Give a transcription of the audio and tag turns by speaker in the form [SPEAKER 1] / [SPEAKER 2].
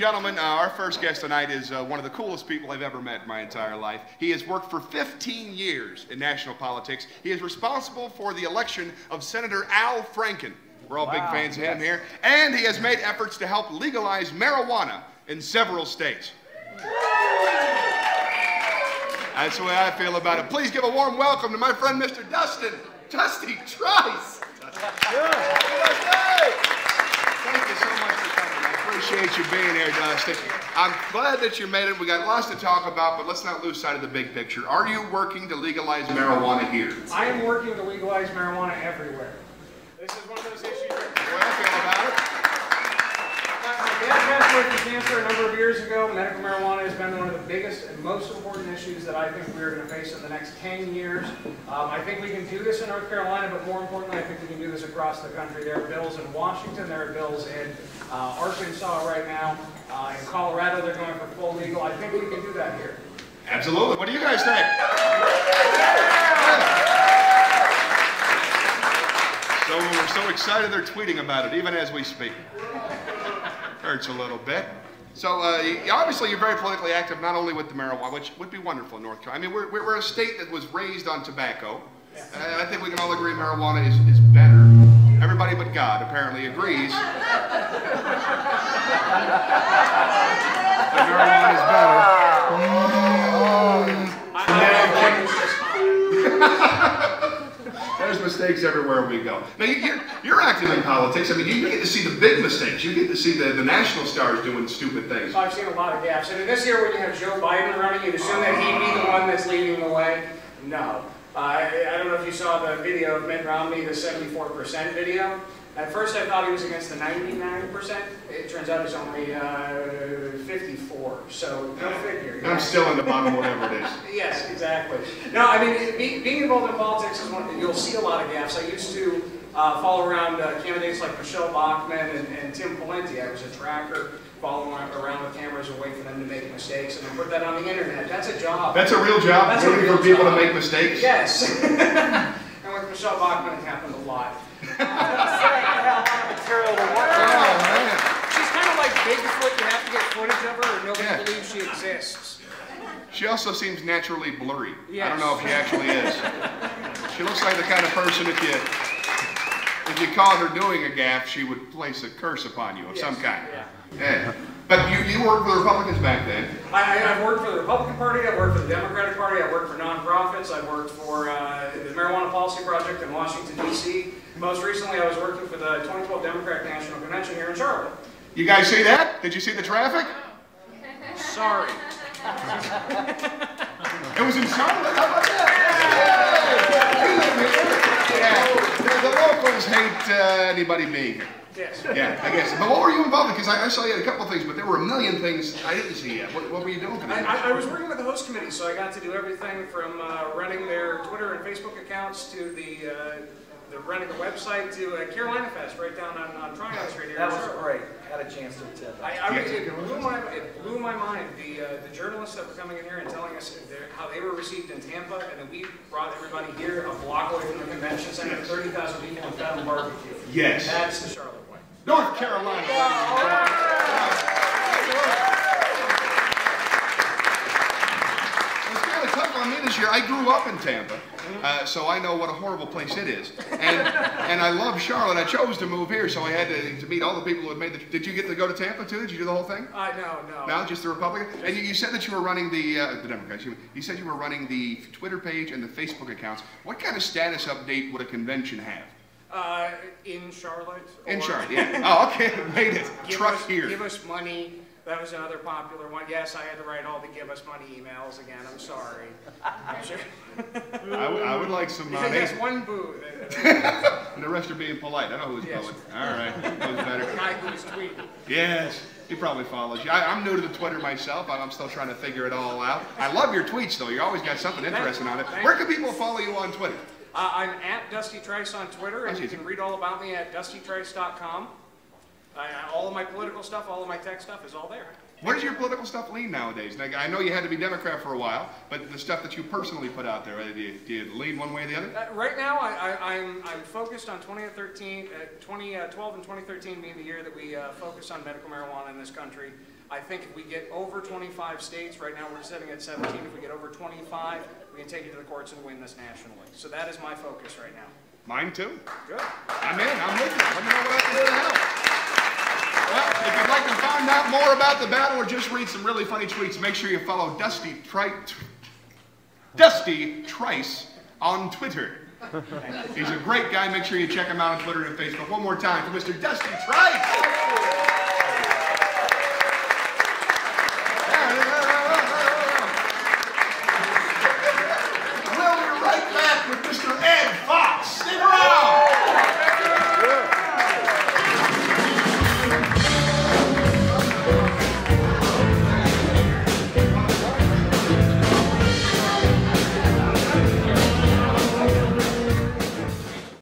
[SPEAKER 1] gentlemen, our first guest tonight is one of the coolest people I've ever met in my entire life. He has worked for 15 years in national politics. He is responsible for the election of Senator Al Franken. We're all big fans of him here. And he has made efforts to help legalize marijuana in several states. That's the way I feel about it. Please give a warm welcome to my friend, Mr. Dusty Trice. Thank you so much for coming. I appreciate you being here, Dusty. I'm glad that you made it. We got lots to talk about, but let's not lose sight of the big picture. Are you working to legalize marijuana here?
[SPEAKER 2] I am working to legalize marijuana everywhere. This is one of those issues.
[SPEAKER 1] The way I feel about it.
[SPEAKER 2] My dad passed away from cancer a number of years ago. Medical marijuana has been one of the biggest and most important issues that I think we're going to face in the next 10 years. I think we can do this in North Carolina, but more importantly, I think we can do this across the country. There are bills in Washington, there are bills in Arkansas right now. In Colorado, they're going for full legal. I think we can do that here.
[SPEAKER 1] Absolutely. What do you guys think? So we're so excited they're tweeting about it, even as we speak. Hurts a little bit. So obviously you're very politically active, not only with the marijuana, which would be wonderful in North Carolina. I mean, we're a state that was raised on tobacco. I think we can all agree marijuana is better. Everybody but God apparently agrees that marijuana is better. There's mistakes everywhere we go. Now, you're active in politics. I mean, you get to see the big mistakes. You get to see the national stars doing stupid things.
[SPEAKER 2] I've seen a lot of gaffes. And this year, when you have Joe Biden running, you'd assume that he'd be the one that's leading the way. No. I don't know if you saw the video of Mitt Romney, the 74% video. At first, I thought he was against the 99%. It turns out he's only 54. So go figure.
[SPEAKER 1] I'm still in the bottom, whatever it is.
[SPEAKER 2] Yes, exactly. No, I mean, being involved in politics is one. You'll see a lot of gaffes. I used to follow around candidates like Michelle Bachmann and Tim Pawlenty. I was a tracker, following around with cameras and wait for them to make mistakes, and then put that on the internet. That's a job.
[SPEAKER 1] That's a real job.
[SPEAKER 2] That's
[SPEAKER 1] waiting for people to make mistakes.
[SPEAKER 2] Yes. And with Michelle Bachmann, it happened a lot. She's kind of like Bigfoot. You have to get footage of her, or nobody believes she exists.
[SPEAKER 1] She also seems naturally blurry.
[SPEAKER 2] Yes.
[SPEAKER 1] I don't know if she actually is. She looks like the kind of person if you caught her doing a gaffe, she would place a curse upon you of some kind. Yeah. But you worked for the Republicans back then.
[SPEAKER 2] I've worked for the Republican Party, I've worked for the Democratic Party, I've worked for nonprofits, I've worked for the Marijuana Policy Project in Washington, D.C. Most recently, I was working for the 2012 Democratic National Convention here in Charlotte.
[SPEAKER 1] You guys see that? Did you see the traffic?
[SPEAKER 2] Sorry.
[SPEAKER 1] It was in Charlotte? How about that? Yeah. The locals hate anybody being here.
[SPEAKER 2] Yes.
[SPEAKER 1] Yeah, I guess. But what were you involved in? Because I saw you had a couple of things, but there were a million things I didn't see yet. What were you doing?
[SPEAKER 2] I was working with the host committee, so I got to do everything from running their Twitter and Facebook accounts to the running the website to Carolina Fest right down on Trice right here.
[SPEAKER 3] That was great. Had a chance to attend.
[SPEAKER 2] It blew my mind. The journalists that were coming in here and telling us how they were received in Tampa, and then we brought everybody here a block away from the convention center, 30,000 people and fed them barbecue.
[SPEAKER 1] Yes.
[SPEAKER 2] That's the Charlotte way.
[SPEAKER 1] North Carolina. It's kind of tough on me this year. I grew up in Tampa, so I know what a horrible place it is. And I love Charlotte. I chose to move here, so I had to meet all the people who had made the... Did you get to go to Tampa, too? Did you do the whole thing?
[SPEAKER 2] No.
[SPEAKER 1] No, just the Republican? And you said that you were running the Democrats. You said you were running the Twitter page and the Facebook accounts. What kind of status update would a convention have?
[SPEAKER 2] In Charlotte.
[SPEAKER 1] In Charlotte, yeah. Oh, okay, made it. Truck here.
[SPEAKER 2] Give us money. That was another popular one. Yes, I had to write all the give us money emails again. I'm sorry. I'm sure.
[SPEAKER 1] I would like some money.
[SPEAKER 2] There's one boo.
[SPEAKER 1] And the rest are being polite. I know who's going. All right, who's better?
[SPEAKER 2] The guy who's tweeting.
[SPEAKER 1] Yes, he probably follows you. I'm new to the Twitter myself. I'm still trying to figure it all out. I love your tweets, though. You always got something interesting on it. Where can people follow you on Twitter?
[SPEAKER 2] I'm at Dusty Trice on Twitter, and you can read all about me at dustytrice.com. All of my political stuff, all of my tech stuff is all there.
[SPEAKER 1] Where does your political stuff lean nowadays? Like, I know you had to be Democrat for a while, but the stuff that you personally put out there, do you lean one way or the other?
[SPEAKER 2] Right now, I'm focused on 2012 and 2013 being the year that we focus on medical marijuana in this country. I think if we get over 25 states, right now we're sitting at 17, if we get over 25, we can take it to the courts and win this nationally. So that is my focus right now.
[SPEAKER 1] Mine too.
[SPEAKER 2] Good.
[SPEAKER 1] I'm in. I'm with you. Let me know what I can do to help. Well, if you'd like to find out more about the battle or just read some really funny tweets, make sure you follow Dusty Trice on Twitter. He's a great guy. Make sure you check him out on Twitter and Facebook. One more time for Mr. Dusty Trice.